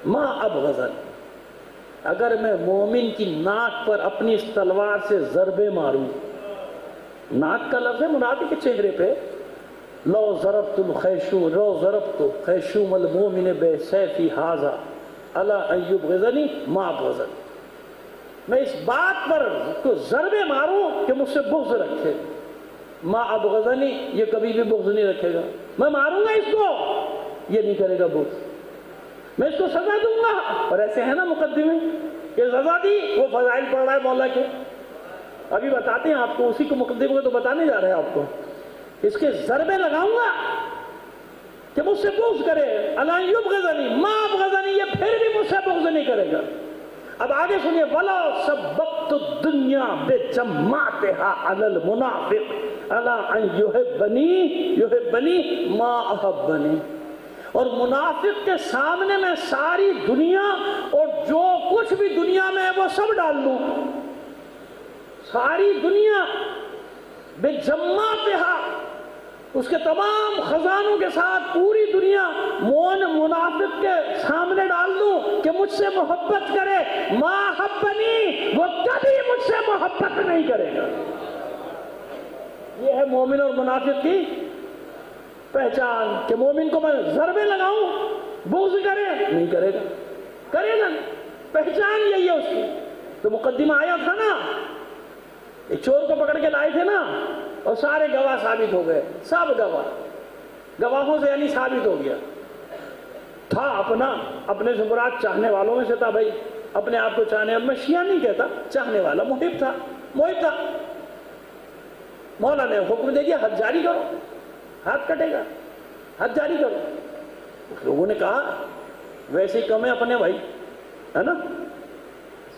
ما ابغضنی، اگر میں مومن کی ناک پر اپنی اس تلوار سے ضربے ماروں، ناک کا لفظ ہے مراد کے چہرے پہ، لو ضربت خیشوم المؤمن بسیف ھذا الا ان یبغضنی ما ابغضنی، میں اس بات پر تو ضربے ماروں کہ مجھ سے بغض رکھے، ما ابغضنی یہ کبھی بھی بغض نہیں رکھے گا، میں ماروں گا اس کو یہ نہیں کرے گا بغض، میں اس کو سزا دوں گا۔ اور ایسے ہیں نا مقدمے کہ سزا دی، وہ فضائل پڑھ رہا ہے مولا کے، ابھی بتاتے ہیں آپ کو، اسی کو مقدمے کو تو بتانے جا رہے ہیں آپ کو، اس کے ضربے لگاؤں گا کہ مجھ سے بغض کرے، الا یبغضنی ما ابغضنی، یہ پھر بھی مجھ سے بغض نہیں کرے گا۔ اب آگے سنیے، وَلَا سَبَّبْتُ الدُّنْيَا بِجَمَّعْتِهَا عَلَى الْمُنَافِقِ أَلَا أَنْ يُحِبَّنِي مَا أَحَبَّنِي، اور منافق کے سامنے میں ساری دنیا اور جو کچھ بھی دنیا میں ہے وہ سب ڈال دوں، ساری دنیا بِجَمَّعْتِهَا، اس کے تمام خزانوں کے ساتھ پوری دنیا منافق کے سامنے ڈال دوں کہ مجھ سے محبت کرے، ما حبنی، وہ کبھی مجھ سے محبت نہیں کرے گا۔ یہ ہے مومن اور منافق کی پہچان، کہ مومن کو میں ضربے لگاؤں بغض کرے نہیں کرے گا، کرے گا نہیں، پہچان یہی ہے اس کی۔ تو مقدمہ آیا تھا نا، ایک چور کو پکڑ کے لائے تھے نا، اور سارے گواہ ثابت ہو گئے، سب گواہوں سے یعنی ثابت ہو گیا، تھا اپنے سے مراد چاہنے والوں میں سے تھا، بھائی اپنے آپ کو چاہنے، اب میں شیعہ نہیں کہتا، چاہنے والا، محب تھا۔ مولا نے حکم دے دیا حد جاری کرو، ہاتھ کٹے گا، حد جاری کرو۔ لوگوں نے کہا ویسے ہی کم ہے اپنے بھائی، ہے نا،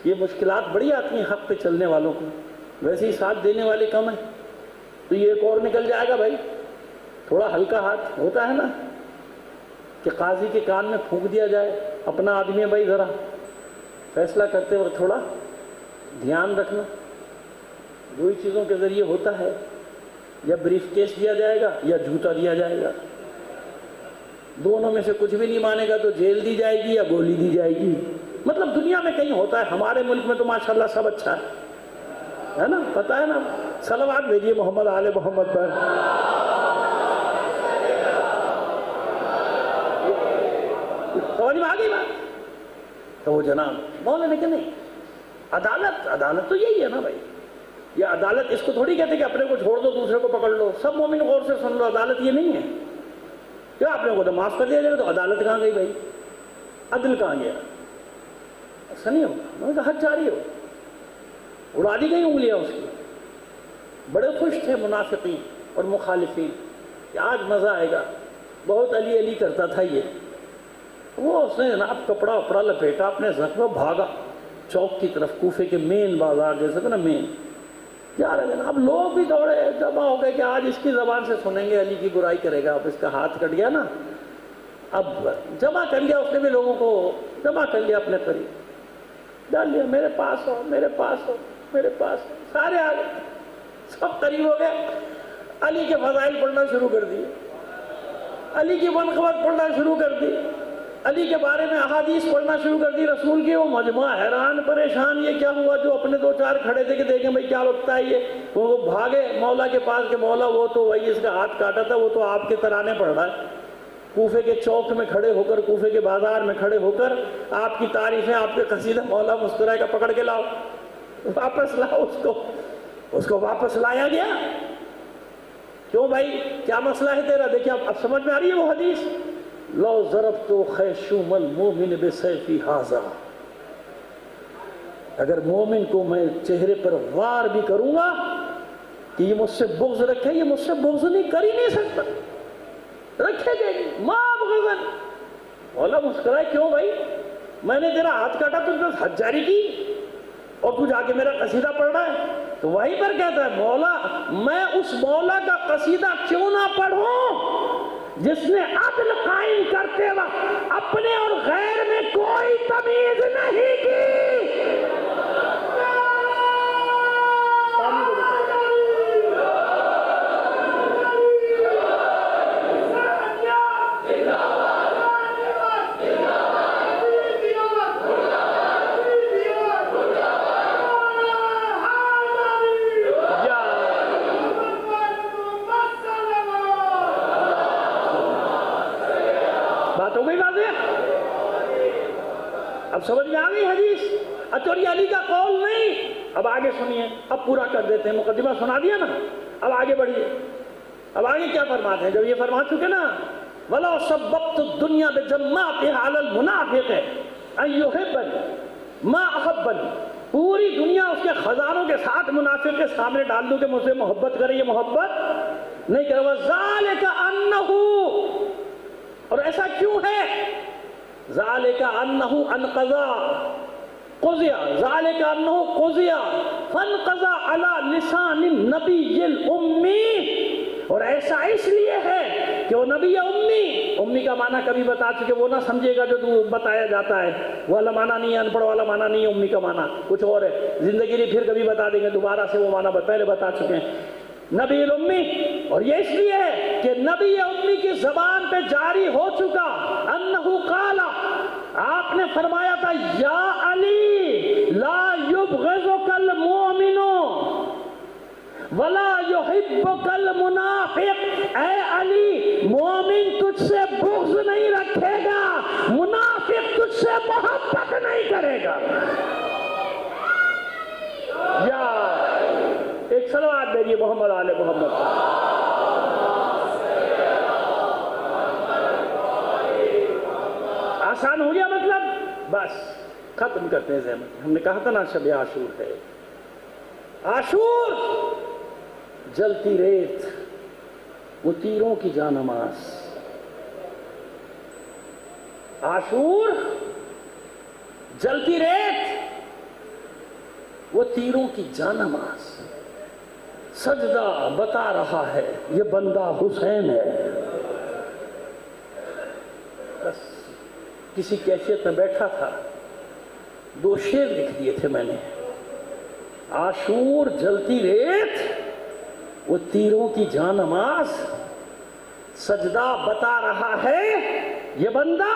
یہ مشکلات بڑی آتی ہیں حق پہ چلنے والوں کو، ویسے ہی ساتھ دینے والے کم ہیں، تو یہ ایک اور نکل جائے گا بھائی، تھوڑا ہلکا ہاتھ ہوتا ہے نا کہ قاضی کے کان میں پھونک دیا جائے، اپنا آدمی ہے بھائی، ذرا فیصلہ کرتے وقت تھوڑا دھیان رکھنا، دو ہی چیزوں کے ذریعے ہوتا ہے، یا بریف کیس دیا جائے گا یا جھوٹا دیا جائے گا، دونوں میں سے کچھ بھی نہیں مانے گا تو جیل دی جائے گی یا گولی دی جائے گی۔ مطلب دنیا میں کہیں ہوتا ہے، ہمارے ملک میں تو ماشاءاللہ سب اچھا ہے نا، پتہ ہے نا، صلوات بھیجیے محمد آل محمد پر۔ سمجھ میں آ گئی بات؟ تو وہ جناب مولا نے کہ نہیں، عدالت تو یہی ہے نا بھائی، یہ عدالت اس کو تھوڑی کہتے کہ اپنے کو چھوڑ دو دوسرے کو پکڑ لو، سب مومن غور سے سن لو، عدالت یہ نہیں ہے کیا اپنے کو تو معاف کر دیا جائے تو عدالت کہاں گئی بھائی، عدل کہاں گیا؟ ایسا نہیں ہوگا، میں نے کہا حد جاری ہو، اڑا دی گئی انگلیاں اس کی۔ بڑے خوش تھے منافقین اور مخالفین کہ آج مزہ آئے گا، بہت علی علی کرتا تھا یہ، وہ اس نے جناب کپڑا وپڑا لپیٹا اپنے زخم، بھاگا چوک کی طرف، کوفے کے مین بازار جیسے تھا نا مین، یار جناب لوگ بھی دوڑے جمع ہو گئے کہ آج اس کی زبان سے سنیں گے، علی کی برائی کرے گا، اب اس کا ہاتھ کٹ گیا نا، اب جمع کر لیا اس نے بھی لوگوں کو، جمع کر لیا اپنے قریب، ڈال لیا، میرے پاس ہو میرے پاس ہو میرے پاس ہو، سارے آ گئے، سب قریب ہو گئے، علی کے فضائل پڑھنا شروع کر دیے، علی کی منقبت پڑھنا شروع کر دی، علی کے بارے میں احادیث پڑھنا شروع کر دی رسول کی۔ وہ مجموعہ حیران پریشان، یہ کیا ہوا؟ جو اپنے دو چار کھڑے تھے کہ دیکھیں بھائی کیا لگتا ہے یہ، وہ بھاگے مولا کے پاس کہ مولا وہ تو وہی اس کا ہاتھ کاٹا تھا، وہ تو آپ کے ترانے پڑھ رہا ہے، کوفے کے چوک میں کھڑے ہو کر، کوفے کے بازار میں کھڑے ہو کر آپ کی تعریفیں، آپ کے قصیدہ، مولا مسکرائے گا، پکڑ کے لاؤ، واپس لاؤ اس کو واپس لایا گیا۔ کیوں بھائی کیا مسئلہ ہے تیرا؟ دیکھیں اب سمجھ میں آ رہی ہے وہ حدیث، لو ضربت خیشوم المؤمن بسیفی ھذا، اگر مومن کو میں چہرے پر وار بھی کروں گا کہ یہ مجھ سے بغض رکھے، یہ مجھ سے بغض نہیں کر ہی نہیں سکتا، رکھے گے ما بغضن۔ مولا مسکرائے، کیوں بھائی؟ میں نے تیرا ہاتھ کاٹا، تم نے حد جاری کی، اور تو جا کے میرا قصیدہ پڑھ رہا ہے؟ تو وہیں پر کہتا ہے مولا میں اس مولا کا قصیدہ کیوں نہ پڑھوں جس نے عدل قائم کرتے وقت اپنے اور غیر میں کوئی تمیز نہیں کی۔ اب سمجھ میں آ گئی حدیث؟ اچھا یہ علی کا قول نہیں، اب آگے سنیے، اب پورا کر دیتے ہیں، مقدمہ سنا دیا نا، اب آگے بڑھیے۔ اب آگے کیا فرماتے ہیں؟ جب یہ فرما چکے نا وَلَوْ سَبَّقْتُ الدُّنْيَا بِجَمَّاتِهَا عَلَى الْمُنَافِقِ أَن يُحِبَّنِي مَا أَحَبَّنِي، پوری دنیا اس کے خزانوں کے ساتھ منافق کے سامنے ڈال دوں کہ مجھ سے محبت کرے، یہ محبت نہیں کرے۔ وَذَلِكَ أَنَّهُ، اور ایسا کیوں ہے؟ ذَلِكَ أَنَّهُ أَنْقَضَى قُضِيَ، ذَلِكَ أَنَّهُ قُضِيَ فَانْقَضَى عَلَى لِسَانِ النَّبِيِّ الْأُمِّي، اور ایسا اس لیے ہے کہ وہ نبی امی، امی کا معنی کبھی بتا چکے، وہ نہ سمجھے گا جو بتایا جاتا ہے، وہ والا معنی نہیں ہے، ان پڑھ والا معنی نہیں ہے، امی کا معنی کچھ اور ہے، زندگی نہیں پھر کبھی بتا دیں گے، دوبارہ سے وہ معنی پہلے بتا چکے ہیں، نبی الامی۔ اور یہ اس لیے ہے کہ نبی امی کی زبان پہ جاری ہو چکا، انہو قال، آپ نے فرمایا تھا یا علی لا یبغضک المؤمن ولا یحبک المنافق، اے علی مومن تجھ سے بغض نہیں رکھے گا، منافق تجھ سے محبت نہیں کرے گا۔ یا ایک صلوات دیجیے محمد آل محمد۔ آسان ہو گیا مطلب؟ بس ختم کرتے ہیں زحمت۔ ہم نے کہا تھا نا شب عاشور ہے، عاشور جلتی ریت وہ تیروں کی جانماز، عاشور جلتی ریت وہ تیروں کی جانماز، سجدہ بتا رہا ہے یہ بندہ حسین ہے۔ بس کسی کیفیت میں بیٹھا تھا، دو شعر لکھ دیے تھے میں نے، عاشور جلتی ریت وہ تیروں کی جانماز، سجدہ بتا رہا ہے یہ بندہ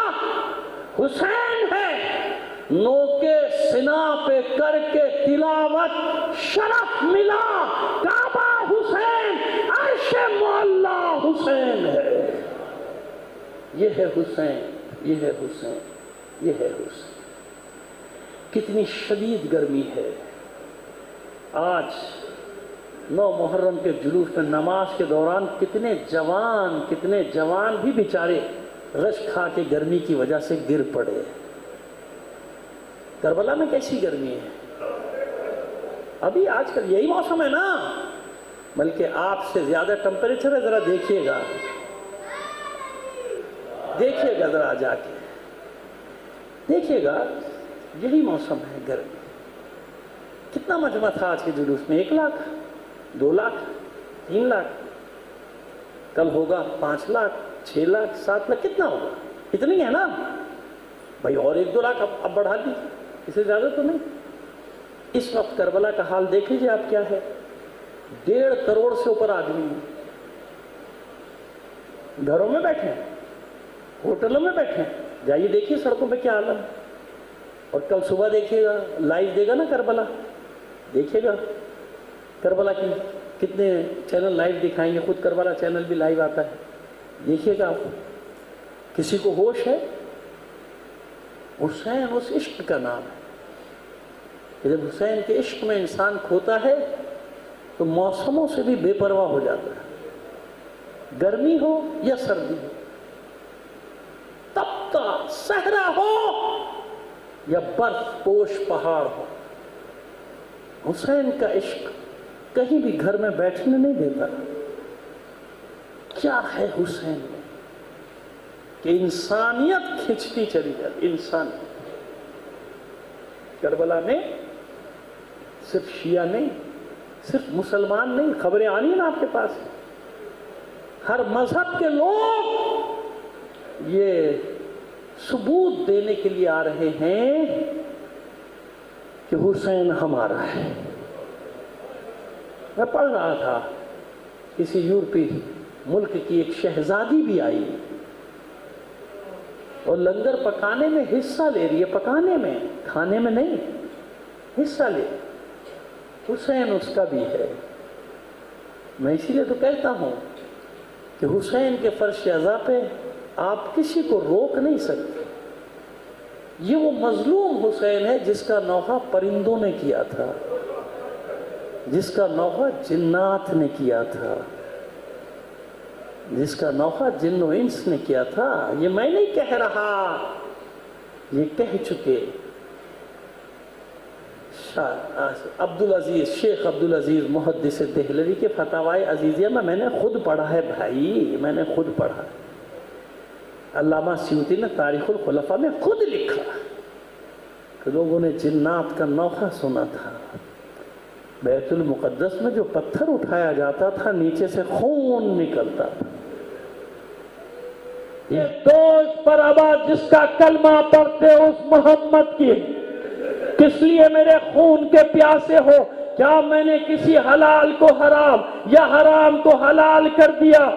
حسین ہے، نوکے سنا پہ کر کے تلاوت شرف ملا، کعبہ حسین، عرش معلا حسین ہے۔ یہ ہے حسین، یہ ہے حسین، یہ ہے حسین۔ کتنی شدید گرمی ہے آج 9 محرم کے جلوس میں، نماز کے دوران کتنے جوان بھی بیچارے رش کھا کے گرمی کی وجہ سے گر پڑے۔ کربلا میں کیسی گرمی ہے؟ ابھی آج کل یہی موسم ہے نا، بلکہ آپ سے زیادہ ٹمپریچر ہے، ذرا دیکھیے گا ذرا جا کے دیکھیے گا، یہی موسم ہے گرمی۔ کتنا مجمع تھا آج کے جلوس میں؟ 1 لاکھ، 2 لاکھ، 3 لاکھ، کل ہوگا 5 لاکھ، 6 لاکھ، 7 لاکھ، کتنا ہوگا؟ اتنی ہے نا بھائی، اور 1-2 لاکھ اب بڑھا دیجیے، اس سے زیادہ تو نہیں۔ اس وقت کربلا کا حال دیکھ لیجیے آپ کیا ہے، 1.5 کروڑ سے اوپر آدمی ہیں، گھروں میں بیٹھے ہیں، ہوٹلوں میں بیٹھے ہیں، جائیے دیکھیے سڑکوں پہ کیا حالت ہے۔ اور کل صبح دیکھیے گا، لائیو دے گا نا کربلا، دیکھیے گا کربلا کی کتنے چینل لائیو دکھائیں گے، خود کربلا چینل بھی لائیو آتا ہے، دیکھیے گا آپ۔ کسی کو ہوش ہے؟ حسین اس عشق کا نام ہے کہ جب حسین کے عشق میں انسان کھوتا ہے تو موسموں سے بھی بے پرواہ ہو جاتا ہے، گرمی ہو یا سردی ہو، تپتا صحرا ہو یا برف پوش پہاڑ ہو، حسین کا عشق کہیں بھی گھر میں بیٹھنے نہیں دیتا۔ کیا ہے حسین میں کہ انسانیت کھنچتی چلی جاتی، انسانیت۔ کربلا میں صرف شیعہ نہیں، صرف مسلمان نہیں، خبریں آنی ہیں نا آپ کے پاس، ہر مذہب کے لوگ یہ ثبوت دینے کے لیے آ رہے ہیں کہ حسین ہمارا ہے۔ میں پڑھ رہا تھا کسی یورپی ملک کی ایک شہزادی بھی آئی اور لنگر پکانے میں حصہ لے رہی ہے، پکانے میں، کھانے میں نہیں، حصہ لے، حسین اس کا بھی ہے۔ میں اسی لیے تو کہتا ہوں کہ حسین کے فرش عزا پہ آپ کسی کو روک نہیں سکتے۔ یہ وہ مظلوم حسین ہے جس کا نوحہ پرندوں نے کیا تھا، جس کا نوحہ جنات نے کیا تھا، جس کا نوحہ جن و انس نے کیا تھا۔ یہ میں نہیں کہہ رہا، یہ کہہ چکے عبدالعزیز، شیخ عبدالعزیز محدث دہلوی کے فتاوی عزیزیہ میں نے خود پڑھا ہے بھائی، میں نے خود پڑھا ہے۔ علامہ سیوطی نے تاریخ الخلفاء میں خود لکھا کہ لوگوں نے جنات کا نوحہ سنا تھا۔ بیت المقدس میں جو پتھر اٹھایا جاتا تھا نیچے سے خون نکلتا تھا۔ یہ دوست پر آباد جس کا کلمہ پڑھتے اس محمد کی، کس لیے میرے خون کے پیاسے ہو؟ کیا میں نے کسی حلال کو حرام یا حرام کو حلال کر دیا؟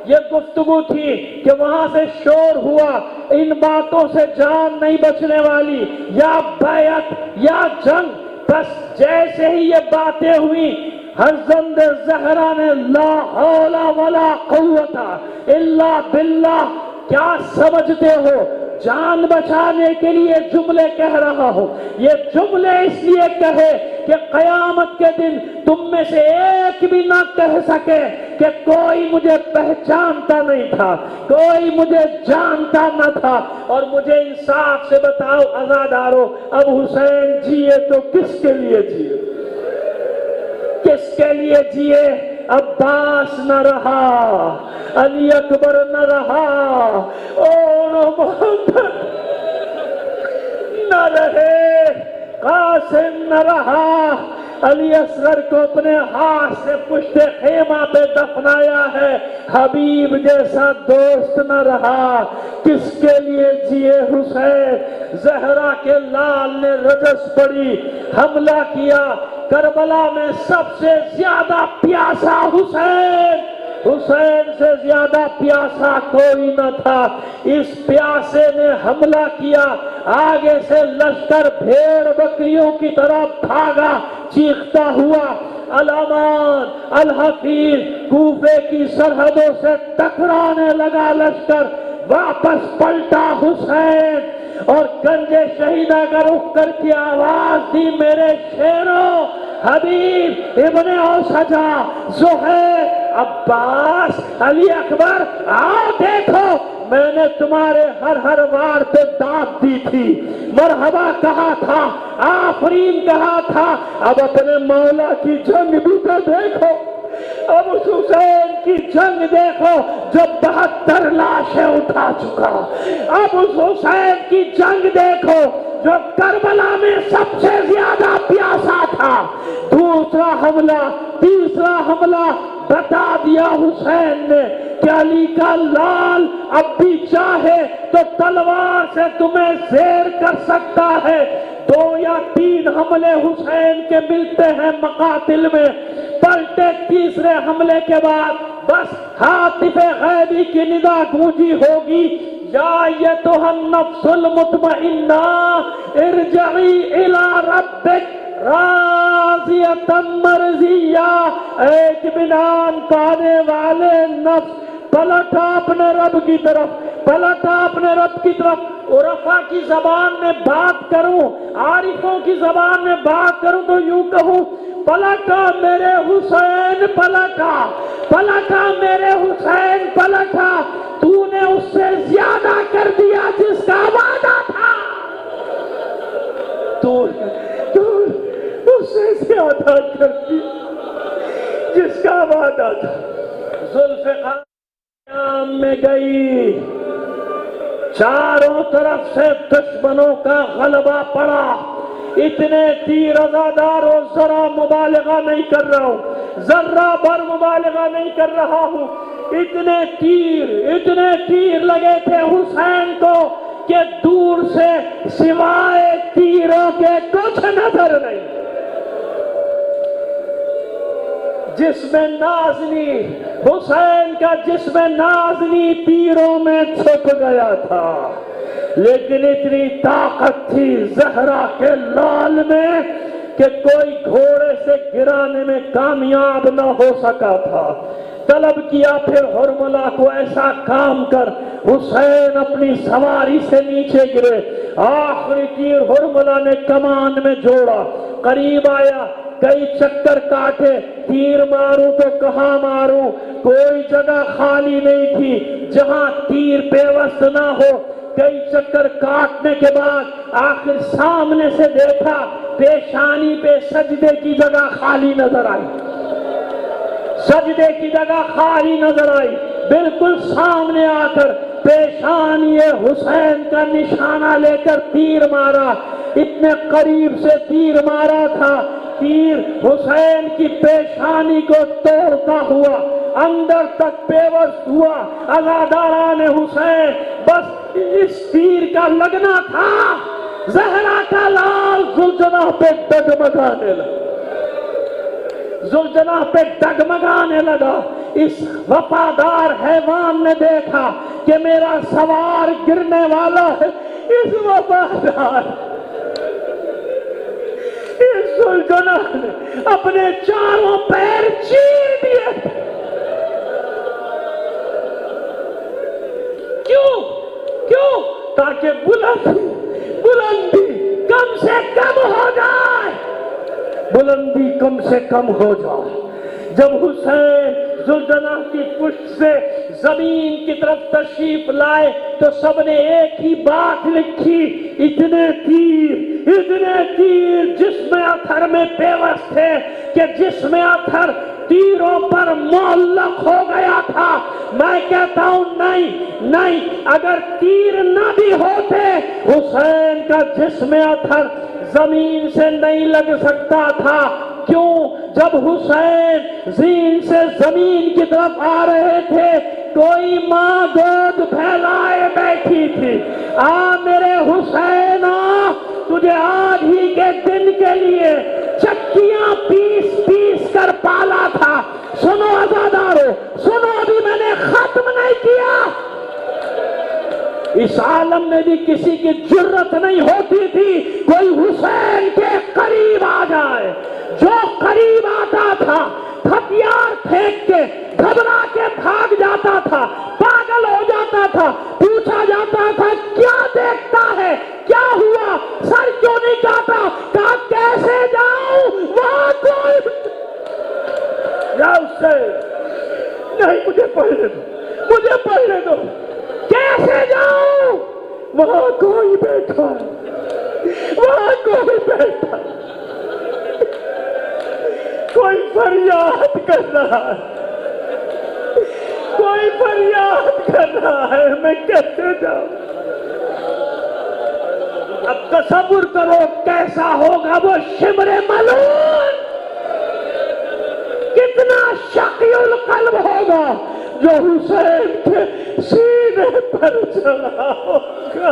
یہ گفتگو تھی کہ وہاں سے شور ہوا، ان باتوں سے جان نہیں بچنے والی، یا بیعت یا جنگ۔ بس جیسے ہی یہ باتیں ہوئی، حضرت زہرا نے لا حول ولا قوت الا باللہ، کیا سمجھتے ہو جان بچانے کے لیے جملے کہہ رہا ہوں؟ یہ جملے اس لیے کہے کہ قیامت کے دن تم میں سے ایک بھی نہ کہہ سکے کہ کوئی مجھے پہچانتا نہیں تھا، کوئی مجھے جانتا نہ تھا۔ اور مجھے انصاف سے بتاؤ عزادارو، اب حسین جیے تو کس کے لیے جیے؟ کس کے لیے جیے؟ عباس نہ رہا، علی اکبر نہ رہا، اور محمد نہ رہے، قاسم نہ رہا، علی اصغر کو اپنے ہاتھ سے پشت خیمہ پہ دفنایا ہے، حبیب جیسا دوست نہ رہا۔ کس کے لیے جیے حسین؟ زہرا کے لال نے رجس پڑی، حملہ کیا، کربلا میں سب سے زیادہ پیاسا حسین، حسین سے زیادہ پیاسا کوئی نہ تھا۔ اس پیاسے نے حملہ کیا، آگے سے لشکر بھیڑ بکریوں کی طرف بھاگا چیختا ہوا، الامان الحفیظ کوفے کی سرحدوں سے ٹکرانے لگا لشکر، واپس پلٹا حسین اور گنج شہیدہ کا رخ کر کے آواز دی، میرے شیروں، حبیب ابن اوسجا، زہیر، عباس، علی اکبر، آؤ دیکھو، میں نے تمہارے ہر وار پہ داد دی تھی، مرحبا کہا تھا، آفرین کہا تھا، اب اپنے مولا کی جنگ بھی تو دیکھو، اب اس حسین کی جنگ دیکھو جو 72 لاشیں اٹھا چکا، اب اس حسین کی جنگ دیکھو جو کربلا میں سب سے زیادہ پیاسا تھا۔ دوسرا حملہ، تیسرا حملہ، بتا دیا حسین نے کہ علی کا لال اب بھی چاہے تو تلوار سے تمہیں زیر کر سکتا ہے۔ 2 یا 3 حملے حسین کے ملتے ہیں مقاتل میں، پلٹے تیسرے حملے کے بعد بس ہاتف غیبی کی ندا گونجی ہوگی، یا ایتھا النفس المطمئنہ ارجعی الی ربک راضیۃ مرضیہ، اے اطمینان پانے والے نفس، پلٹا اپنے رب کی طرف، پلٹا اپنے رب کی طرف۔ عرفا کی زبان میں بات کروں، عارفوں کی زبان میں بات کروں تو یوں کہوں، پلٹا میرے حسین پلٹا، پلٹا میرے حسین پلٹا، تو نے اس سے زیادہ کر دیا جس کا وعدہ تھا، تو اس سے زیادہ کر دیا جس کا وعدہ تھا۔ ذوالفقار شام میں گئی، چاروں طرف سے دشمنوں کا غلبہ پڑا، اتنے تیر عزاداروں ذرا مبالغہ نہیں کر رہا ہوں، ذرہ بھر مبالغہ نہیں کر رہا ہوں، اتنے تیر لگے تھے حسین کو کہ دور سے سوائے تیروں کے کچھ نظر نہیں۔ جسم نازنی، حسین کا جسم نازنی تیروں میں چھپ گیا تھا، لیکن اتنی طاقت تھی زہرا کے لال میں کہ کوئی گھوڑے سے گرانے میں کامیاب نہ ہو سکا تھا۔ طلب کیا پھر حرملہ کو ایسا کام کر، حسین اپنی سواری سے نیچے گرے، آخری تیر حرملہ نے کمان میں جوڑا، قریب آیا، کئی چکر کاٹے، تیر ماروں تو کہاں ماروں، کوئی جگہ خالی نہیں تھی جہاں تیر پیوست نہ ہو۔ کئی چکر کاٹنے کے بعد آخر سامنے سے دیکھا، پیشانی پہ سجدے کی جگہ خالی نظر آئی، سجدے کی جگہ خالی نظر آئی، بالکل سامنے آ کر پیشانی حسین کا نشانہ لے کر تیر مارا، اتنے قریب سے تیر مارا تھا، تیر حسین کی پیشانی کو توڑتا ہوا اندر تک پیوست ہوا۔ عزاداران حسین بس اس تیر کا لگنا تھا، زہرا کا لال زلجناح پہ ڈگمگانے لگا، زلجناح پہ ڈگمگانے لگا۔ اس وفادار حیوان نے دیکھا کہ میرا سوار گرنے والا ہے، اس وفادار اس زلجناح نے اپنے چاروں پیر چیر دیے۔ کیوں؟ تاکہ بلندی کم سے کم ہو جائے، بلندی کم سے کم ہو جائے۔ جب حسین زلجناح کی پشت سے زمین کی طرف تشریف لائے تو سب نے ایک ہی بات لکھی، اتنے تیر جسم اطہر میں پیوست تھے کہ جسم اطہر تیروں پر معلق ہو گیا تھا۔ میں کہتا ہوں نہیں، اگر تیر نہ بھی ہوتے حسین کا جسم اطہر زمین سے نہیں لگ سکتا تھا۔ کیوں؟ جب حسین زین سے زمین کی طرف آ رہے تھے، کوئی ماں گود پھیلائے بیٹھی تھی، آ میرے حسین آ، تجھے آج ہی کے دن کے لیے چکیاں پیس کر پالا تھا۔ سنو عزادارو، سنو، ابھی میں نے ختم نہیں کیا۔ اس عالم میں بھی کسی کی جرت نہیں ہوتی تھی کوئی حسین کے قریب آ جائے۔ جو قریب آتا تھا ہتھیار پھینک کے گھبرا کے بھاگ جاتا تھا، پاگل ہو جاتا تھا۔ پوچھا جاتا تھا کیا دیکھتا ہے، کیا ہوا، سر کیوں نہیں کاٹا؟ کہا کیسے جاؤں، وہاں کوئی یا اس سے نہیں، مجھے پڑھنے دو، کیسے جاؤں، وہاں کوئی بیٹھا کوئی فریاد کر رہا ہے، میں کیسے جاؤں؟ اب تصور کرو کیسا ہوگا وہ شمر ملعون، کتنا شقی القلب ہوگا جو حسین کے سینے پر چلا ہوگا۔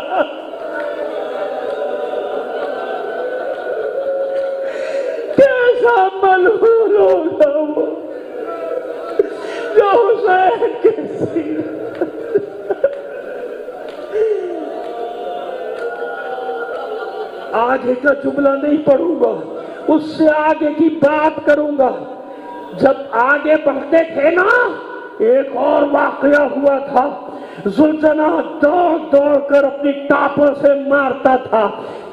کیسا ملعون ہوگا وہ جو حسین کے سینے آگے کا جملہ نہیں پڑھوں گا، اس سے آگے کی بات کروں گا۔ جب آگے بڑھتے تھے نا، ایک اور واقعہ ہوا تھا۔ زلجناح دوڑ کر اپنی ٹاپوں سے مارتا تھا،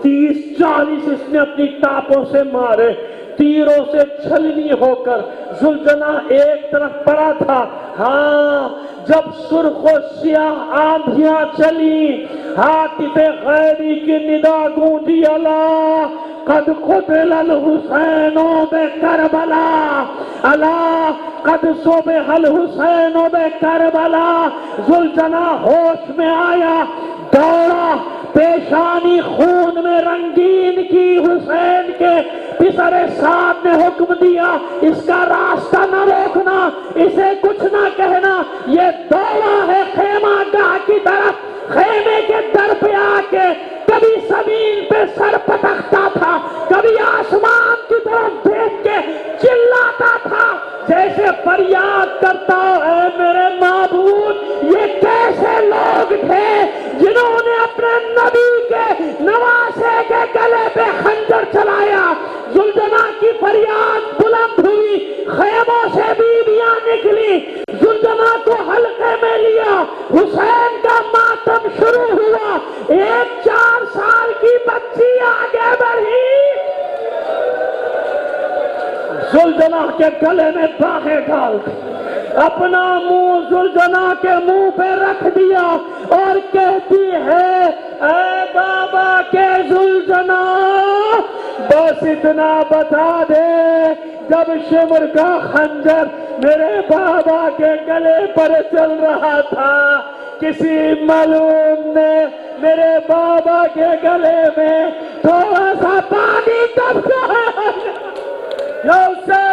30-40 اس نے اپنی ٹاپوں سے مارے، تیروں سے چھلنی ہو کر زلجناح ایک طرف پڑا تھا۔ ہاں، جب سرخ و سیاہ آندھیاں چلی، ہاتف غیبی کی ندا گونجی، اللہ قد قتل الحسین بکربلا، اللہ قد صبح الحسین بکربلا۔ زلجناح ہوش میں آیا، دوڑا، پیشانی خون میں رنگین کی حسین کے پسر سعد نے حکم دیا اس کا راستہ نہ روکنا، اسے کچھ نہ کہنا، یہ دوڑا ہے خیمہ گاہ کی طرف، خیمے کے در پہ آ کے کبھی زمین پہ سر پٹکتا تھا، کبھی آسمان کی طرف دیکھ کے چلاتا تھا جیسے فریاد کرتا ہے میرے معبود یہ کیسے لوگ تھے جنہوں نے اپنے نبی کے نواسے کے گلے پہ خنجر چلایا۔ زلجنا کی فریاد بلند ہوئی، خیموں سے بیویاں نکلی، زلجنا کو حلقے میں لیا، حسین کا ماتم شروع ہوا، ایک 4 سال کی بچی آگے بڑھی، زلجنا کے گلے میں باہیں ڈال دی، اپنا منہ زلجنا کے منہ پہ رکھ دیا اور کہتی ہے اے بابا کے زلجنا بس اتنا بتا دے جب شمر کا خنجر میرے بابا کے گلے پر چل رہا تھا کسی معلوم نے میرے بابا کے گلے میں تھوڑا سا پانی ڈبکا ہے یا حسین